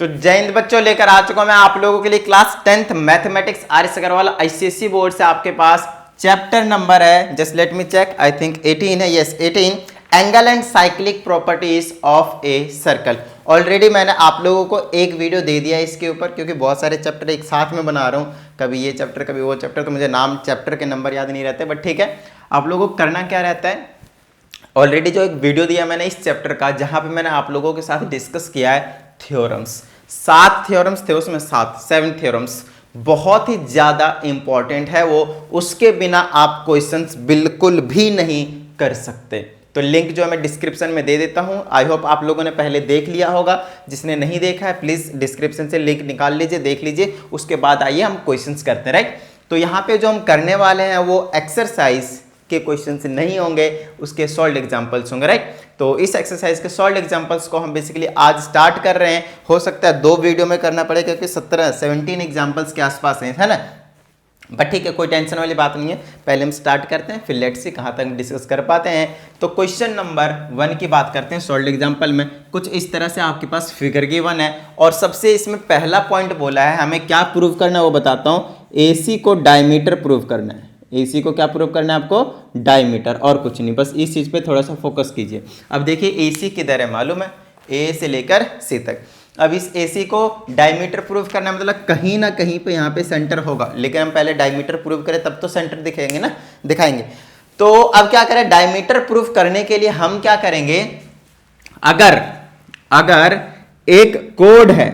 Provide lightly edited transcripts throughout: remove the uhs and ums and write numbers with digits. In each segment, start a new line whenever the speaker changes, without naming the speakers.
तो जय हिंद बच्चों, लेकर आ चुका हूं मैं आप लोगों के लिए class 10th mathematics R S. Agarwal ICSE board से आपके पास चैप्टर नंबर है, just let me check, I think 18 है, yes 18, angle and cyclic properties of a circle. Already मैंने आप लोगों को एक वीडियो दे दिया है इसके ऊपर, क्योंकि बहुत सारे चैप्टर एक साथ में बना रहा हूँ, कभी ये चैप्टर कभी वो चैप्टर, तो मुझे नाम चैप्टर के नंबर याद नहीं रहते, बट ठीक है। आप लोगों को करना क्या रहता है, ऑलरेडी जो एक वीडियो दिया मैंने इस चैप्टर का, जहां पे मैंने आप लोगों के साथ डिस्कस किया है थ्योरम्स, 7 थ्योरम्स थे उसमें, 7 थ्योरम्स, बहुत ही ज्यादा इंपॉर्टेंट है वो, उसके बिना आप क्वेश्चंस बिल्कुल भी नहीं कर सकते। तो लिंक जो है मैं डिस्क्रिप्शन में दे देता हूं, आई होप आप लोगों ने पहले देख लिया होगा, जिसने नहीं देखा है प्लीज डिस्क्रिप्शन से लिंक निकाल लीजिए, देख लीजिए, उसके बाद आइए हम क्वेश्चंस करते हैं, राइट। तो यहाँ पे जो हम करने वाले हैं वो एक्सरसाइज के क्वेश्चंस नहीं होंगे, उसके सॉल्व एग्जांपल्स होंगे, राइट। तो इस एक्सरसाइज के सॉल्व एग्जांपल्स को हम बेसिकली आज स्टार्ट कर रहे हैं, हो सकता है 2 वीडियो में करना पड़े, क्योंकि 17 एग्जांपल्स के आसपास हैं, है ना, बट ठीक है, कोई टेंशन वाली बात नहीं है। पहले हम स्टार्ट करते हैं, फिर लेट्स सी कहाँ तक डिस्कस कर पाते हैं। तो क्वेश्चन नंबर 1 की बात करते हैं। सॉल्व एग्जांपल में कुछ इस तरह से आपके पास फिगर गिवन है, और सबसे इसमें पहला पॉइंट बोला है हमें क्या प्रूव करना है वो बताता हूँ, एसी को डायमीटर प्रूव करना है। एसी को क्या प्रूव करना है आपको, डायमीटर, और कुछ नहीं, बस इस चीज पे थोड़ा सा फोकस कीजिए। अब देखिए एसी किधर है मालूम है, ए से लेकर सी तक। अब इस एसी को डायमीटर प्रूव करना है, मतलब कहीं ना कहीं पे यहाँ पे सेंटर होगा, लेकिन हम पहले डायमीटर प्रूव करें तब तो सेंटर दिखेंगे ना, दिखाएंगे। तो अब क्या करें, डायमीटर प्रूव करने के लिए हम क्या करेंगे, अगर एक कोड है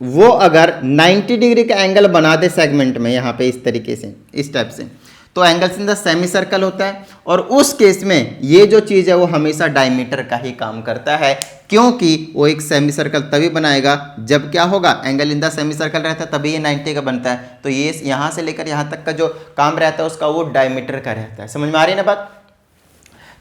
वो अगर 90 डिग्री का एंगल बना दे सेगमेंट में, यहाँ पे इस तरीके से, इस टाइप से, तो angles in the semi circle होता है, और उस केस में ये जो चीज है वो हमेशा डायमीटर का ही काम करता है, क्योंकि वो एक सेमी सर्कल तभी बनाएगा जब क्या होगा, angle in the semi circle रहता है, तभी ये 90 का बनता है। तो ये यहां से लेकर यहां तक का जो काम रहता है उसका वो डायमीटर का रहता है। समझ में आ रही है ना बात।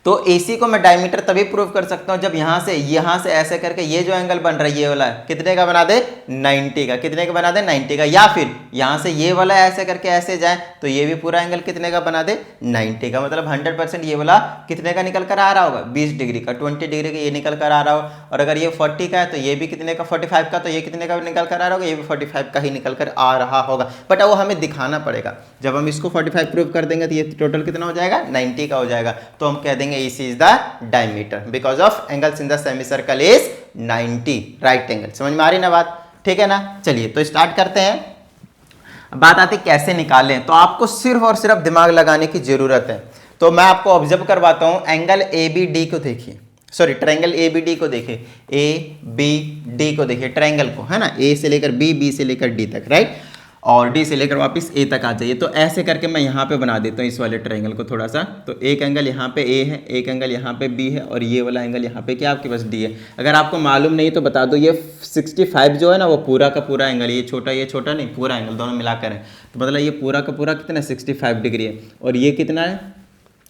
तो AC को मैं डायमीटर तभी प्रूव कर सकता हूं जब यहां से ऐसे करके ये जो एंगल बन रहा है ये वाला कितने का बना दे, 90 का, कितने का बना दे, 90 का, या फिर यहां से ये वाला ऐसे करके ऐसे जाए तो ये भी पूरा एंगल कितने का बना दे, 90 का, मतलब 100% ये वाला कितने का निकल कर आ रहा होगा, 20 डिग्री का, 20 डिग्री का ये निकल कर आ रहा होगा, और अगर ये 40 का है तो ये भी कितने का, 45 का, तो ये कितने का निकल कर आ रहा होगा, ये भी 45 का ही निकल कर आ रहा होगा, बट वो हमें दिखाना पड़ेगा। जब हम इसको 45 प्रूव कर देंगे तो ये टोटल कितना हो जाएगा, 90 का हो जाएगा, तो हम कह देंगे AC is the diameter because of angles in the semicircle is 90 right angle। समझ में आ रही ना बात, ठीक है ना। चलिए तो स्टार्ट करते हैं। बात आती कैसे निकालें, तो आपको सिर्फ और सिर्फ दिमाग लगाने की जरूरत है। तो मैं आपको ऑब्जर्व करवाता हूं, एंगल ABD को देखिए, सॉरी ट्रायंगल ABD को देखिए, ABD को देखिए, ट्रायंगल को, है ना, A से लेकर B, B से लेकर D तक, राइट, और डी से लेकर वापस ए तक आ जाइए। तो ऐसे करके मैं यहाँ पे बना देता हूँ इस वाले ट्रायंगल को थोड़ा सा। तो एक एंगल यहाँ पे ए है, एक एंगल यहाँ पे बी है, और ये वाला एंगल यहाँ पे क्या आपके पास डी है। अगर आपको मालूम नहीं तो बता दो, ये 65 जो है ना वो पूरा का पूरा एंगल, ये छोटा नहीं, पूरा एंगल दोनों मिलाकर है, तो मतलब ये पूरा का पूरा कितना 65 डिग्री है, और ये कितना है,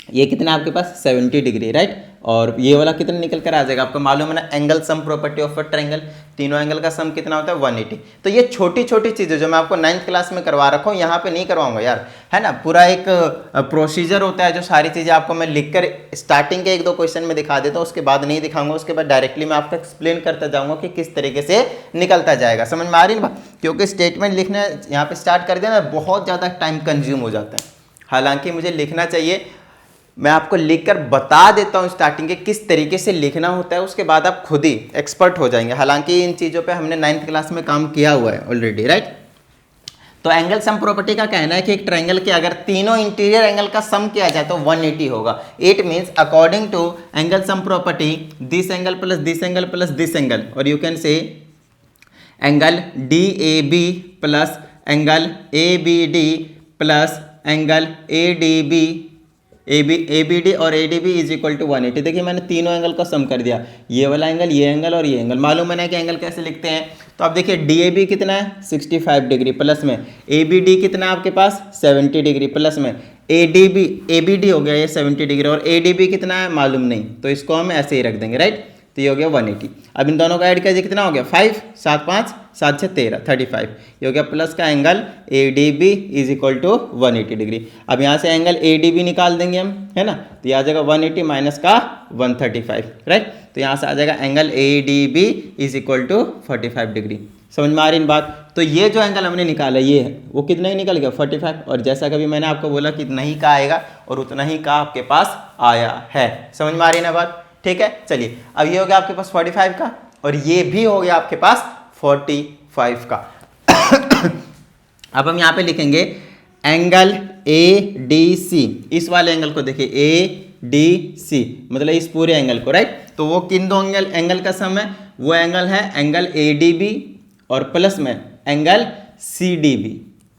ये कितना आपके पास 70 डिग्री, राइट, और ये वाला कितना निकल कर आ जाएगा, आपको मालूम है ना, angle sum property of a triangle, तीनों एंगल का सम कितना होता है 180। तो ये छोटी छोटी चीजें जो मैं आपको 9th क्लास में करवा रखा हूँ, यहाँ पे नहीं करवाऊंगा यार, है ना, पूरा एक प्रोसीजर होता है, जो सारी चीजें आपको मैं लिखकर स्टार्टिंग के 1-2 क्वेश्चन में दिखा देता हूँ, उसके बाद नहीं दिखाऊंगा, उसके बाद डायरेक्टली मैं आपको एक्सप्लेन करता जाऊंगा कि किस तरीके से निकलता जाएगा। समझ में आ रही है, क्योंकि स्टेटमेंट लिखना यहाँ पे स्टार्ट कर दिया ना, बहुत ज्यादा टाइम कंज्यूम हो जाता है, हालांकि मुझे लिखना चाहिए, मैं आपको लिखकर बता देता हूं स्टार्टिंग के किस तरीके से लिखना होता है, उसके बाद आप खुद ही एक्सपर्ट हो जाएंगे। हालांकि इन चीज़ों पे हमने 9th क्लास में काम किया हुआ है ऑलरेडी, राइट। तो एंगल सम प्रॉपर्टी का कहना है कि एक ट्रायंगल के अगर तीनों इंटीरियर एंगल का सम किया जाए तो 180 होगा। It means according to angle sum property, this angle plus this angle plus this angle, और you can say angle DAB plus angle ABD plus angle ADB, ABD और ADB इज इक्वल टू 180। देखिए मैंने तीनों angle का सम कर दिया, ये वाला एंगल, ये एंगल और ये एंगल। मालूम है ना कि एंगल कैसे लिखते हैं, तो आप देखिए DAB कितना है 65 डिग्री प्लस में, ABD कितना है आपके पास 70 डिग्री प्लस में, ABD हो गया ये 70 डिग्री, और ADB कितना है मालूम नहीं, तो इसको हम ऐसे ही रख देंगे, राइट। तो ये हो गया 180। अब इन दोनों का ऐड कीजिए, कितना हो गया 5, 7 5 7 6 13, 35, ये हो गया प्लस का angle ADB is equal to 180 degree. अब यहाँ से एंगल ADB निकाल देंगे हम, है ना, तो ये आ जाएगा 180 माइनस का 135, राइट। तो यहाँ से आ जाएगा angle ADB is equal to 45 degree. समझ में आ रही इन बात। तो ये जो एंगल हमने निकाला ये है वो कितना ही निकल गया 45, और जैसा कभी मैंने आपको बोला कि इतना ही का आएगा और उतना ही का आपके पास आया है। समझ में आ रही है ना बात, ठीक है। चलिए अब ये हो गया आपके पास 45 का और ये भी हो गया आपके पास 45 का। अब हम यहाँ पे लिखेंगे एंगल ADC, इस वाले एंगल को देखिए ADC मतलब इस पूरे एंगल को, राइट। तो वो किन दो एंगल का सम है, वो एंगल है एंगल ADB और प्लस में एंगल CDB।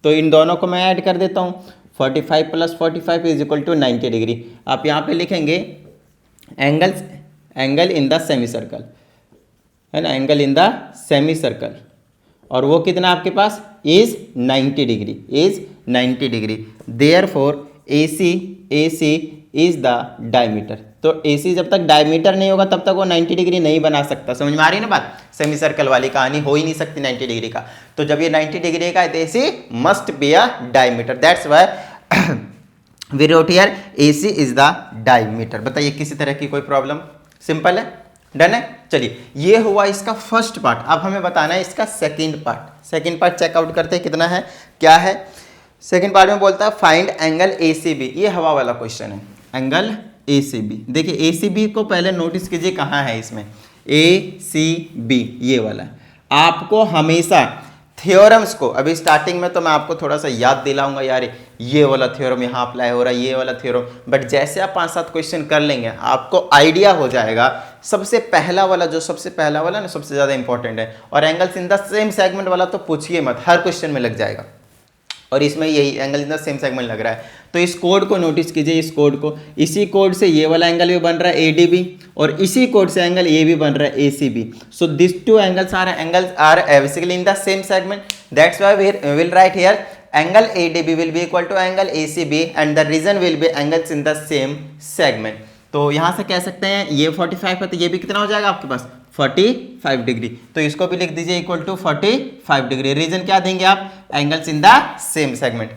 तो इन दोनों को मैं ऐड कर देता हूँ, 45 plus 45 is equal to 90 degree. आप यहाँ पे लिखेंगे angle in the semi circle, है ना, angle in the semi circle, और वो कितना आपके पास is 90 degree, is 90 degree. Therefore AC is the diameter. तो AC जब तक डायमीटर नहीं होगा तब तक वो 90 डिग्री नहीं बना सकता। समझ में आ रही है ना बात, सेमी सर्कल वाली कहानी हो ही नहीं सकती 90 डिग्री का। तो जब ये 90 डिग्री का है तो AC must be a diameter, that's why we wrote here AC is the diameter. बताइए किसी तरह की कोई प्रॉब्लम, सिंपल है, डन है। चलिए ये हुआ इसका फर्स्ट पार्ट। अब हमें बताना है इसका second part. Second part check out करते हैं कितना है, क्या है। सेकंड पार्ट में बोलता है फाइंड एंगल ACB। ये हवा वाला क्वेश्चन है, एंगल ACB। देखिए ACB को पहले नोटिस कीजिए कहाँ है इसमें, ACB ये वाला। आपको हमेशा थ्योरम्स को, अभी स्टार्टिंग में तो मैं आपको थोड़ा सा याद दिलाऊंगा यार ये वाला थ्योरम यहाँ अप्लाई हो रहा है, ये वाला थ्योरम, बट जैसे आप 5-7 क्वेश्चन कर लेंगे आपको आइडिया हो जाएगा। सबसे पहला वाला ना सबसे ज़्यादा इंपॉर्टेंट है, और angles in the same segment वाला तो पूछिए मत, हर क्वेश्चन में लग जाएगा, और इसमें यही angle in the same segment लग रहा है। तो इस कोड को नोटिस कीजिए, इस कोड को, इसी कोड से ये वाला एंगल भी बन रहा है ADB, और इसी कोड से एंगल ये भी बन रहा है ACB। So this two angles are basically in the same segment, that's why we will write here angle ADB will be equal to angle ACB and the reason will be angles in the same segment. तो यहाँ से कह सकते हैं ये 45 है तो ये भी कितना हो जाएगा आपके पास 45 डिग्री। तो इसको भी लिख दीजिए इक्वल टू 45 डिग्री। रीजन क्या देंगे आप, angles in the same segment.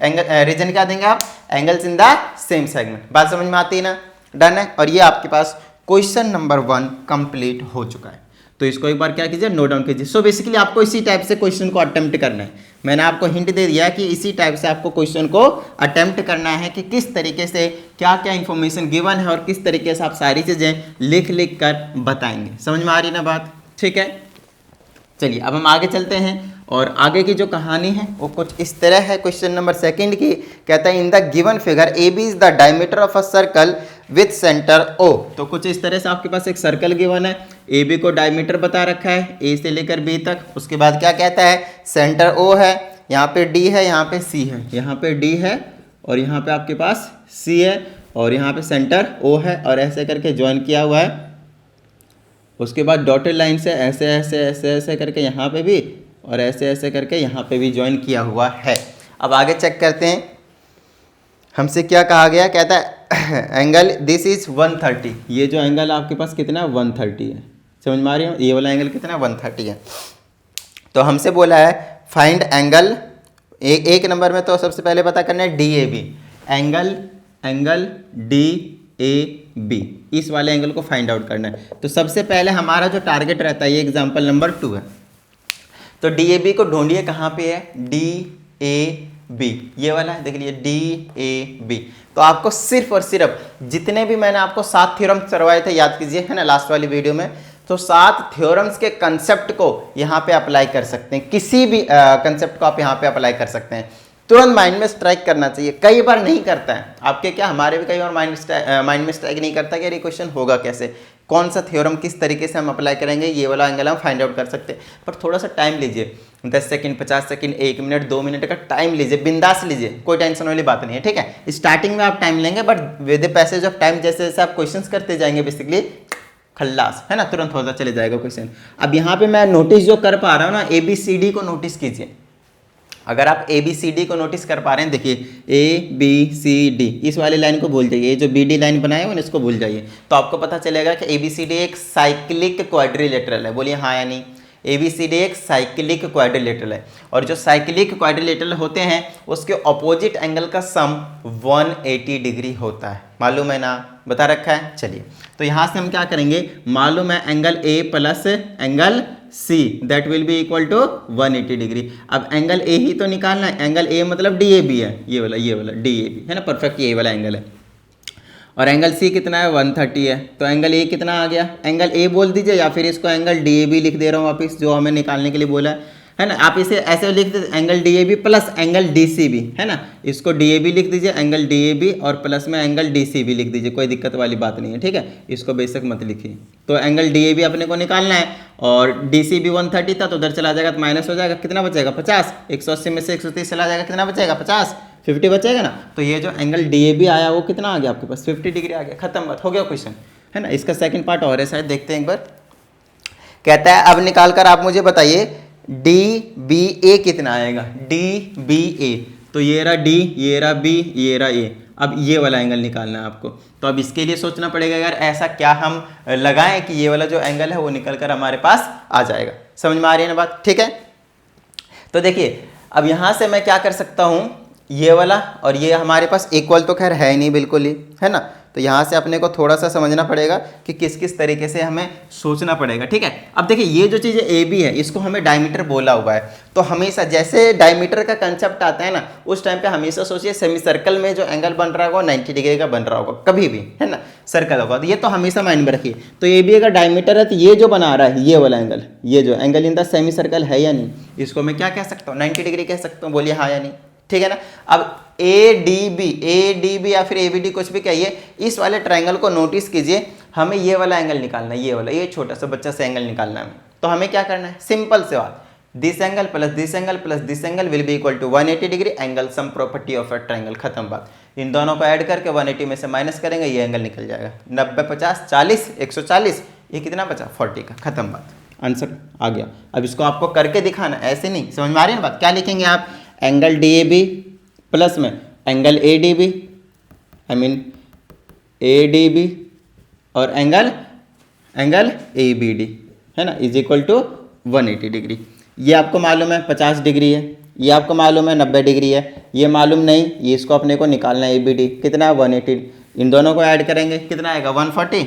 Reason क्या देंगे आप, angles in the same segment. बात समझ में आती है ना, डन है। और ये आपके पास क्वेश्चन नंबर 1 कंप्लीट हो चुका है। तो इसको एक बार क्या कीजिए, नोट डाउन कीजिए। सो बेसिकली आपको इसी टाइप से क्वेश्चन को अटेम्प्ट करना है। मैंने आपको हिंट दे दिया कि इसी टाइप से आपको क्वेश्चन को अटेम्प्ट करना है कि किस तरीके से क्या क्या इंफॉर्मेशन गिवन है और किस तरीके से आप सारी चीज़ें लिख लिख कर बताएंगे। समझ में आ रही ना बात, ठीक है। चलिए अब हम आगे चलते हैं, और आगे की जो कहानी है वो कुछ इस तरह है। क्वेश्चन नंबर 2 की कहता है in the given figure AB is the diameter of a circle with centre O। तो कुछ इस तरह से आपके पास एक सर्कल गिवन है, AB को डायमीटर बता रखा है A से लेकर B तक। उसके बाद क्या कहता है, सेंटर O है, यहाँ पे D है, यहाँ पे C है, यहाँ पे D है और यहाँ पे आपके पास C है, और यहाँ पे सेंटर O है, और ऐसे करके ज्वाइन किया हुआ है। उसके बाद डॉटेड लाइन से ऐसे ऐसे ऐसे ऐसे करके यहाँ पे भी, और ऐसे ऐसे करके यहाँ पे भी ज्वाइन किया हुआ है। अब आगे चेक करते हैं हमसे क्या कहा गया। कहता है एंगल दिस इज 130। ये जो एंगल आपके पास कितना है 130 है। समझ में आ रही हो, ये वाला एंगल कितना है 130 है। तो हमसे बोला है फाइंड एंगल, एक नंबर में तो सबसे पहले पता करना है DAB, एंगल DAB, इस वाले एंगल को फाइंड आउट करना है। तो सबसे पहले हमारा जो टारगेट रहता है, ये एग्जाम्पल नंबर 2 है, तो DAB को ढूंढिए कहाँ पे है, DAB ये वाला है, देख लीजिए DAB। तो आपको सिर्फ और सिर्फ जितने भी मैंने आपको 7 थ्योरम करवाए थे याद कीजिए, है ना, लास्ट वाली वीडियो में, तो 7 थ्योरम्स के कंसेप्ट को यहाँ पे अप्लाई कर सकते हैं। किसी भी कंसेप्ट को आप यहाँ पे अप्लाई कर सकते हैं। तुरंत माइंड में स्ट्राइक करना चाहिए, कई बार नहीं करता है आपके, क्या हमारे भी कई बार माइंड में स्ट्राइक नहीं करता कि ये क्वेश्चन होगा कैसे, कौन सा थ्योरम किस तरीके से हम अप्लाई करेंगे, ये वाला एंगल हम फाइंड आउट कर सकते हैं। पर थोड़ा सा टाइम लीजिए, 10 सेकंड 50 सेकंड 1 मिनट 2 मिनट का टाइम लीजिए, बिंदास लीजिए, कोई टेंशन वाली बात नहीं है, ठीक है। स्टार्टिंग में आप टाइम लेंगे, but with the passage of time जैसे जैसे आप क्वेश्चंस करते जाएंगे बेसिकली खल्लास, है ना, तुरंत होता चले जाएगा क्वेश्चन। अब यहाँ पे मैं नोटिस जो कर पा रहा हूँ ना, ABCD को नोटिस कीजिए। अगर आप ABCD को नोटिस कर पा रहे हैं, देखिए ABCD, इस वाली लाइन को भूल जाइए, ये जो BD लाइन बनाए हुए इसको भूल जाइए। तो आपको पता चलेगा कि ABCD एक साइक्लिक क्वाड्रिलेटरल है। बोलिए हाँ या नहीं, ABCD एक साइक्लिक क्वाड्रिलेटरल है, और जो साइक्लिक क्वाड्रिलेटरल होते हैं उसके ऑपोजिट एंगल का सम 180 डिग्री होता है, मालूम है ना, बता रखा है। चलिए तो यहाँ से हम क्या करेंगे, मालूम है angle A plus angle C that will be equal to 180 degree. अब एंगल A ही तो निकालना है, एंगल A मतलब DAB है, ये वाला DAB है ना, परफेक्ट ये वाला एंगल है, और एंगल C कितना है 130 है, तो एंगल A कितना आ गया, एंगल A बोल दीजिए, या फिर इसको एंगल DAB लिख दे रहा हूँ वापिस, जो हमें निकालने के लिए बोला है ना। आप इसे ऐसे लिख दीजिए angle DAB plus angle DCB है ना, इसको DAB लिख दीजिए, एंगल DAB और प्लस में एंगल DCB लिख दीजिए, कोई दिक्कत वाली बात नहीं है, ठीक है, इसको बेशक मत लिखिए। तो एंगल DAB अपने को निकालना है, और DCB 130 था तो उधर चला जाएगा तो माइनस हो जाएगा, कितना बचेगा 50, 180 में से 130 चला जाएगा, कितना बचेगा 50, 50 बचेगा ना। तो ये जो एंगल DAB आया वो कितना आ गया आपके पास 50 डिग्री आ गया, खत्म बात, हो गया क्वेश्चन है ना। इसका सेकंड पार्ट और है शायद, देखते हैं एक बार। कहता है अब निकाल कर आप मुझे बताइए DBA कितना आएगा, DBA, तो ये रहा D, ये रहा B, ये रहा A, अब ये वाला एंगल निकालना है आपको। तो अब इसके लिए सोचना पड़ेगा यार ऐसा क्या हम लगाएं कि ये वाला जो एंगल है वो निकल कर हमारे पास आ जाएगा, समझ में आ रही है ना बात, ठीक है। तो देखिए अब यहाँ से मैं क्या कर सकता हूँ, ये वाला और ये हमारे पास इक्वल तो खैर है नहीं बिल्कुल ही, है ना, तो यहाँ से अपने को थोड़ा सा समझना पड़ेगा कि किस किस तरीके से हमें सोचना पड़ेगा, ठीक है। अब देखिए ये जो चीज़ AB है इसको हमें डायमीटर बोला हुआ है, तो हमेशा जैसे डायमीटर का कंसेप्ट आता है ना उस टाइम पे हमेशा सोचिए सेमी सर्कल में जो एंगल बन रहा होगा 90 डिग्री का बन रहा होगा, कभी भी, है ना, सर्कल होगा, तो ये तो हमेशा माइंड में रखिए। तो AB अगर डायमीटर है तो ये जो बना रहा है ये वाला एंगल, ये जो angle in the semi circle है या नहीं, इसको मैं क्या कह सकता हूँ 90 डिग्री कह सकता हूँ, बोलिए हाँ या नहीं, ठीक है ना। अब ADB या फिर ABD कुछ भी कहिए, इस वाले ट्रायंगल को नोटिस कीजिए, हमें ये वाला एंगल निकालना है, ये वाला, ये छोटा सा बच्चा सा एंगल निकालना है, तो हमें क्या करना है, सिंपल से बात, this angle plus this angle plus this angle will be equal to 180 degree, angle sum property of a triangle, खत्म बात। इन दोनों को ऐड करके 180 में से माइनस करेंगे, ये एंगल निकल जाएगा 90 50 40 140, ये कितना बचा 40 का, खत्म बात, आंसर आ गया। अब इसको आपको करके दिखाना, ऐसे नहीं, समझ में आ रही है ना बात। क्या लिखेंगे आप, एंगल DAB प्लस में angle ADB, I mean ADB और एंगल ABD, है ना, इज इक्वल टू 180 डिग्री। ये आपको मालूम है 50 डिग्री है, ये आपको मालूम है 90 डिग्री है, ये मालूम नहीं, ये इसको अपने को निकालना है ABD कितना 180, इन दोनों को ऐड करेंगे कितना आएगा 140,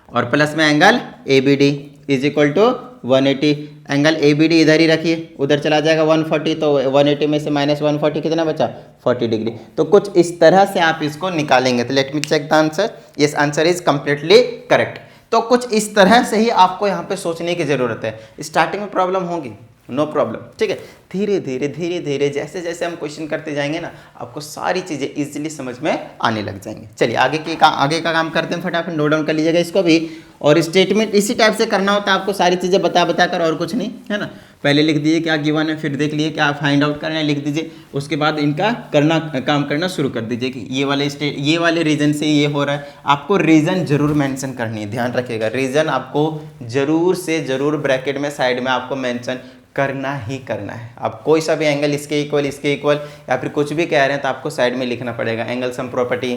और प्लस में angle ABD is equal to 180, angle ABD इधर ही रखिए, उधर चला जाएगा 140, तो 180 में से माइनस 140 कितना बचा 40 डिग्री। तो कुछ इस तरह से आप इसको निकालेंगे, तो let me check the answer, yes answer is completely correct. तो कुछ इस तरह से ही आपको यहाँ पे सोचने की ज़रूरत है, स्टार्टिंग में प्रॉब्लम होगी, नो प्रॉब्लम, ठीक है, धीरे धीरे जैसे जैसे हम क्वेश्चन करते जाएंगे ना आपको सारी चीज़ें इजीली समझ में आने लग जाएंगे। चलिए आगे का काम करते हैं, फटाफट नोट डाउन कर लीजिएगा इसको भी, और स्टेटमेंट इसी टाइप से करना होता है आपको, सारी चीज़ें बता कर, और कुछ नहीं, है ना। पहले लिख दीजिए क्या गिवन है, फिर देख लीजिए क्या फाइंड आउट करना है, लिख दीजिए, उसके बाद इनका काम करना शुरू कर दीजिए कि ये वाले रीज़न से ये हो रहा है। आपको रीज़न जरूर मेंशन करनी है, ध्यान रखिएगा, रीज़न आपको जरूर से जरूर ब्रैकेट में साइड में आपको मेंशन करना ही करना है। आप कोई सा भी एंगल इसके इक्वल या फिर कुछ भी कह रहे हैं तो आपको साइड में लिखना पड़ेगा, एंगल सम प्रॉपर्टी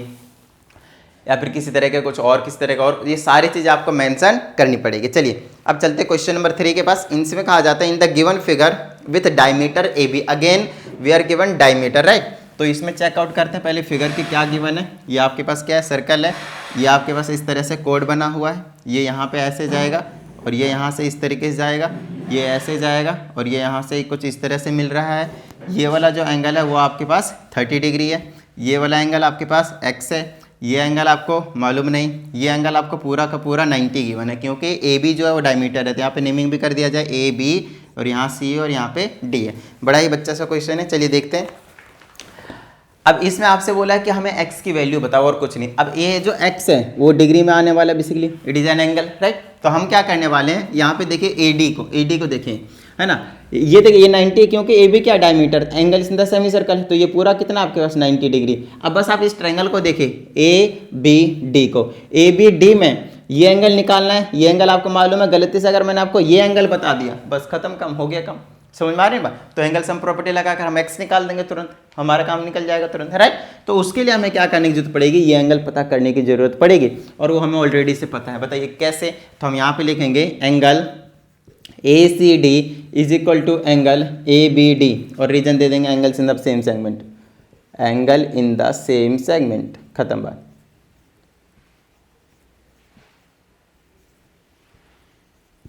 या फिर किसी तरह के कुछ और किसी तरह का, और ये सारी चीज़ें आपको मेंशन करनी पड़ेगी। चलिए अब चलते क्वेश्चन नंबर 3 के पास। इनसे कहा जाता है in the given figure with diameter AB, again we are given diameter, right. तो इसमें चेकआउट करते हैं पहले फिगर की क्या गिवन है। ये आपके पास क्या है, सर्कल है, ये आपके पास इस तरह से कोड बना हुआ है, ये यहाँ पे ऐसे जाएगा और ये यहाँ से इस तरीके से जाएगा, ये ऐसे जाएगा और ये यहाँ से कुछ इस तरह से मिल रहा है। ये वाला जो एंगल है वो आपके पास 30 डिग्री है, ये वाला एंगल आपके पास x है, ये एंगल आपको मालूम नहीं, ये एंगल आपको पूरा का पूरा 90 गिवन है, क्योंकि AB जो है वो डायमीटर है, तो यहाँ पे नेमिंग भी कर दिया जाए AB, और यहाँ C और यहाँ पे D है। बड़ा ही बच्चा सा क्वेश्चन है, चलिए देखते हैं। अब इसमें आपसे बोला है कि हमें x की वैल्यू बताओ और कुछ नहीं। अब ये जो x है वो डिग्री में आने वाला है, basically it is an angle, right. तो हम क्या करने वाले हैं, यहाँ पे देखिए AD को देखें, है ना, ये देखिए ये 90, क्योंकि AB क्या diameter, angle in the semi circle, तो ये पूरा कितना आपके पास 90 डिग्री। अब बस आप इस ट्रायंगल को देखिए ABD को, ABD में ये एंगल निकालना है, ये एंगल आपको मालूम है, गलती से अगर मैंने आपको ये एंगल बता दिया बस खत्म, कम हो गया, कम, समझ में आ रही है बात। तो एंगल सम प्रॉपर्टी लगाकर हम x निकाल देंगे, तुरंत हमारा काम निकल जाएगा तुरंत, राइट। तो उसके लिए हमें क्या करने की जरूरत पड़ेगी, ये एंगल पता करने की जरूरत पड़ेगी, और वो हमें ऑलरेडी से पता है। बताइए कैसे, तो हम यहाँ पे लिखेंगे angle ACD is equal to angle ABD, और रीजन दे देंगे angles in the same segment, angle in the same segment, खत्म बात।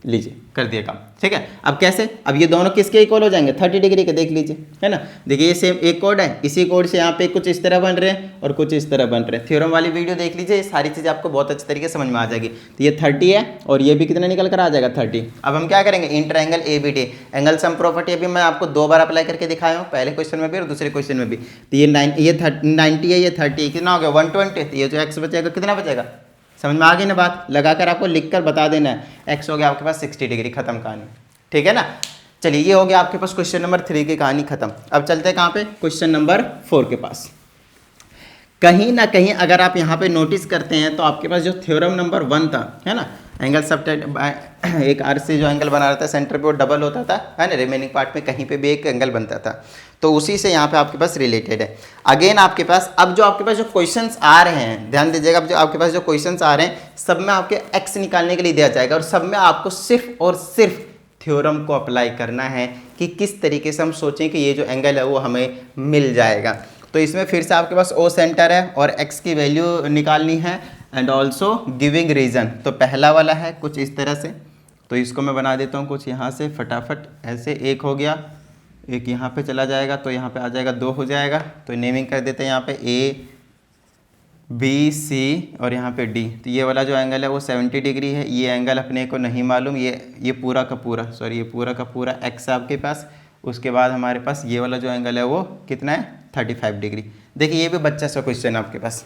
लीजिए कर दिया काम, ठीक है। अब कैसे, अब ये दोनों किसके इक्वल हो जाएंगे, 30 डिग्री के, देख लीजिए, है ना। देखिए ये सेम एक कोड है, इसी कोड से यहाँ पे कुछ इस तरह बन रहे हैं और कुछ इस तरह बन रहे हैं। थ्योरम वाली वीडियो देख लीजिए, ये सारी चीज़ आपको बहुत अच्छे तरीके से समझ में आ जाएगी। तो ये 30 है और ये भी कितना निकल कर आ जाएगा 30। अब हम क्या करेंगे, inter angle ABD, angle sum property अभी मैं आपको 2 बार अप्लाई करके दिखाया हूँ, पहले क्वेश्चन में भी और दूसरे क्वेश्चन में भी। तो ये 90 है, ये 30, कितना हो गया 120। तो ये जो x बचेगा कितना बचेगा, समझ में आ गई ना बात, लगाकर आपको लिखकर बता देना है। x हो गया आपके पास 60 डिग्री, खत्म कहानी, ठीक है ना। चलिए ये हो गया आपके पास क्वेश्चन नंबर 3 की कहानी खत्म। अब चलते हैं कहाँ पे, क्वेश्चन नंबर 4 के पास। कहीं ना कहीं अगर आप यहाँ पे नोटिस करते हैं तो आपके पास जो थ्योरम नंबर 1 था, है ना, एंगल सबटेंड एक आर से जो एंगल बना रहा था सेंटर पे वो डबल होता था, है ना, रिमेनिंग पार्ट में कहीं पे भी एक एंगल बनता था, तो उसी से यहाँ पे आपके पास रिलेटेड है। अगेन आपके पास अब जो आपके पास जो क्वेश्चंस आ रहे हैं, ध्यान दीजिएगा, अब जो आपके पास जो क्वेश्चंस आ रहे हैं सब में आपके एक्स निकालने के लिए दिया जाएगा और सब में आपको सिर्फ और सिर्फ थ्योरम को अप्लाई करना है कि किस तरीके से हम सोचें कि ये जो एंगल है वो हमें मिल जाएगा। तो इसमें फिर से आपके पास ओ सेंटर है और एक्स की वैल्यू निकालनी है एंड ऑल्सो गिविंग रीजन। तो पहला वाला है कुछ इस तरह से, तो इसको मैं बना देता हूँ कुछ यहाँ से फटाफट, ऐसे एक हो गया, एक यहाँ पे चला जाएगा तो यहाँ पे आ जाएगा 2 हो जाएगा। तो नेमिंग कर देते हैं यहाँ पे ABC और यहाँ पे D। तो ये वाला जो एंगल है वो 70 डिग्री है, ये एंगल अपने को नहीं मालूम, ये पूरा का पूरा, सॉरी ये पूरा का पूरा x है आपके पास। उसके बाद हमारे पास ये वाला जो एंगल है वो कितना है 35 डिग्री। देखिए ये भी बच्चा सा क्वेश्चन है आपके पास,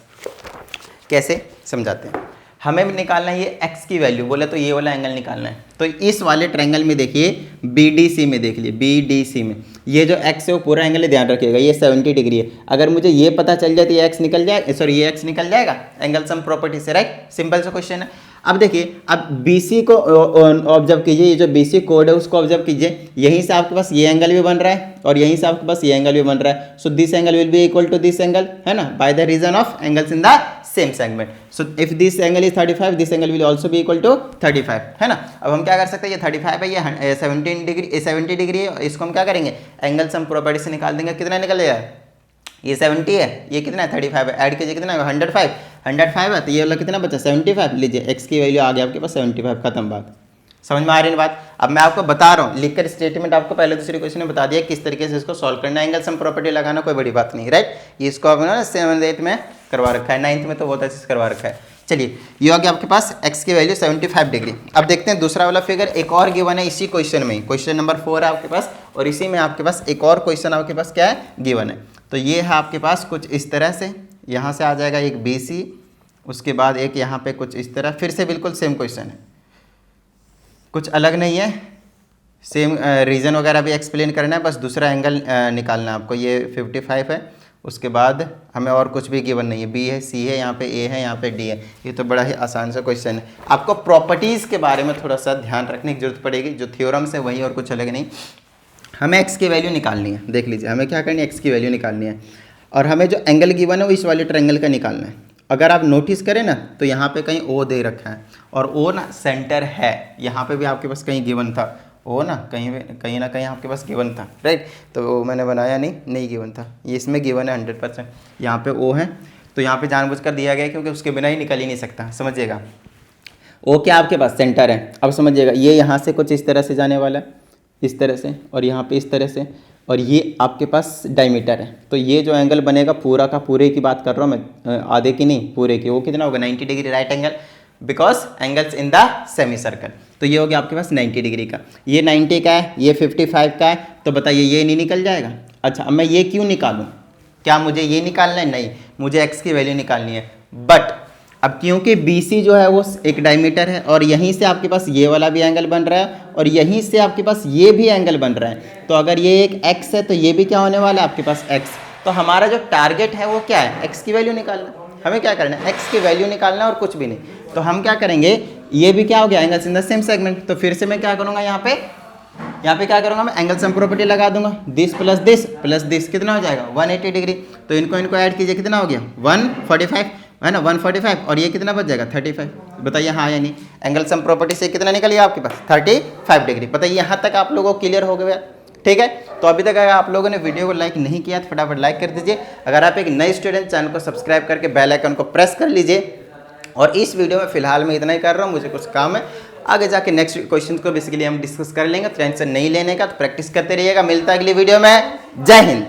कैसे समझाते हैं। हमें निकालना है ये x की वैल्यू, बोले तो ये वाला एंगल निकालना है। तो इस वाले ट्रायंगल में देखिए BDC में, देख लिए BDC में ये जो x है वो पूरा एंगल है, ध्यान रखिएगा ये 70 डिग्री है। अगर मुझे ये पता चल जाए तो ये x निकल जाए, सॉरी ये x निकल जाएगा एंगल सम प्रॉपर्टी से, राइट। सिंपल सा क्वेश्चन है। अब देखिए अब BC को ऑब्जर्व कीजिए, ये जो BC कोड है उसको ऑब्जर्व कीजिए, यहीं से आपके पास ये एंगल भी बन रहा है और यहीं से आपके पास ये एंगल भी बन रहा है। So this angle will be equal to this angle, है ना, by the reason of angles in the same segment. So if this angle is 35, this angle will also be equal to 35, है ना। अब हम क्या कर सकते हैं, ये 35 है, ये 70 डिग्री है, इसको हम क्या करेंगे एंगल सम प्रॉपर्टी से निकाल देंगे, कितना निकल जाएगा, ये 70 है, ये कितना है 35 है, ऐड कीजिए कितना है 105 है, तो ये वाला कितना बचा 75। लीजिए x की वैल्यू आ गई आपके पास 75, खत्म बात। समझ में आ रही है बात। अब मैं आपको बता रहा हूँ लिखकर स्टेटमेंट, आपको पहले दूसरे क्वेश्चन में बता दिया किस तरीके से इसको सॉल्व करना है। एंगल सम प्रॉपर्टी लगाना कोई बड़ी बात नहीं, राइट। ये इसको आपने 7th 8th में करवा रखा है, 9th में तो बहुत अच्छे से करवा रखा है। चलिए ये हो गया आपके पास x की वैल्यू 75 डिग्री। अब देखते हैं दूसरा वाला फिगर एक और गिवन है इसी क्वेश्चन में, क्वेश्चन नंबर 4 है आपके पास, और इसी में आपके पास एक और क्वेश्चन आपके पास क्या है गिवन है। तो ये है आपके पास कुछ इस तरह से, यहाँ से आ जाएगा एक BC, उसके बाद एक यहाँ पे कुछ इस तरह, फिर से बिल्कुल सेम क्वेश्चन है, कुछ अलग नहीं है, सेम रीज़न वगैरह भी एक्सप्लेन करना है, बस दूसरा एंगल निकालना है आपको। ये 55 है, उसके बाद हमें और कुछ भी गिवन नहीं है, B है, C है, यहाँ पे A है, यहाँ पे D है। ये तो बड़ा ही आसान सा क्वेश्चन है। आपको प्रॉपर्टीज़ के बारे में थोड़ा सा ध्यान रखने की जरूरत पड़ेगी, जो थ्योरम्स है वही और कुछ अलग नहीं। हमें x की वैल्यू निकालनी है, देख लीजिए हमें क्या करनी है, x की वैल्यू निकालनी है, और हमें जो एंगल गिवन है वो इस वाले ट्रायंगल का निकालना है। अगर आप नोटिस करें ना तो यहाँ पे कहीं O दे रखा है और O ना सेंटर है, यहाँ पे भी आपके पास कहीं गिवन था O ना, कहीं ना कहीं आपके पास गिवन था, राइट। तो मैंने बनाया नहीं गिवन था, ये इसमें गिवन है 100%। यहाँ पे O है तो यहाँ पे जानबूझकर दिया गया क्योंकि उसके बिना ही निकल ही नहीं सकता, समझिएगा। O क्या आपके पास सेंटर है, अब समझिएगा ये यहाँ से कुछ इस तरह से जाने वाला है, इस तरह से, और यहाँ पे इस तरह से, और ये आपके पास डायमीटर है। तो ये जो एंगल बनेगा पूरा का पूरे की बात कर रहा हूँ मैं, आधे की नहीं पूरे की, वो कितना होगा 90 degree right angle, because angles in the semi circle. तो ये हो गया आपके पास 90 डिग्री का, ये 90 का है, ये 55 का है, तो बताइए ये नहीं निकल जाएगा। अच्छा अब मैं ये क्यों निकालूँ, क्या मुझे ये निकालना है, नहीं, मुझे x की वैल्यू निकालनी है। बट अब क्योंकि BC जो है वो एक डायमीटर है और यहीं से आपके पास ये वाला भी एंगल बन रहा है और यहीं से आपके पास ये भी एंगल बन रहा है, तो अगर ये एक x है तो ये भी क्या होने वाला है आपके पास x। तो हमारा जो टारगेट है वो क्या है, x की वैल्यू निकालना। हमें क्या करना है, x की वैल्यू निकालना और कुछ भी नहीं। तो हम क्या करेंगे, ये भी क्या हो गया angles in the same segment. तो फिर से मैं क्या करूँगा, यहाँ पे क्या करूँगा, मैं एंगल सम प्रॉपर्टी लगा दूंगा, दिस प्लस दिस कितना हो जाएगा 180 डिग्री। तो इनको ऐड कीजिए, कितना हो गया 145। है ना 145, और ये कितना बच जाएगा 35। बताइए हाँ या नहीं। एंगल सम प्रॉपर्टी से कितना निकल गया आपके पास 35 डिग्री। बताइए यहाँ तक आप लोगों को क्लियर हो गया। ठीक है, तो अभी तक अगर आप लोगों ने वीडियो को लाइक नहीं किया तो फटाफट लाइक कर दीजिए। अगर आप एक नए स्टूडेंट, चैनल को सब्सक्राइब करके बेल आइकन को प्रेस कर लीजिए। और इस वीडियो में फिलहाल मैं इतना ही कर रहा हूँ, मुझे कुछ काम है, आगे जाके नेक्स्ट क्वेश्चन को बेसिकली हम डिस्कस कर लेंगे। टेंशन नहीं लेने का, तो प्रैक्टिस करते रहिएगा। मिलता है अगली वीडियो में। जय हिंद।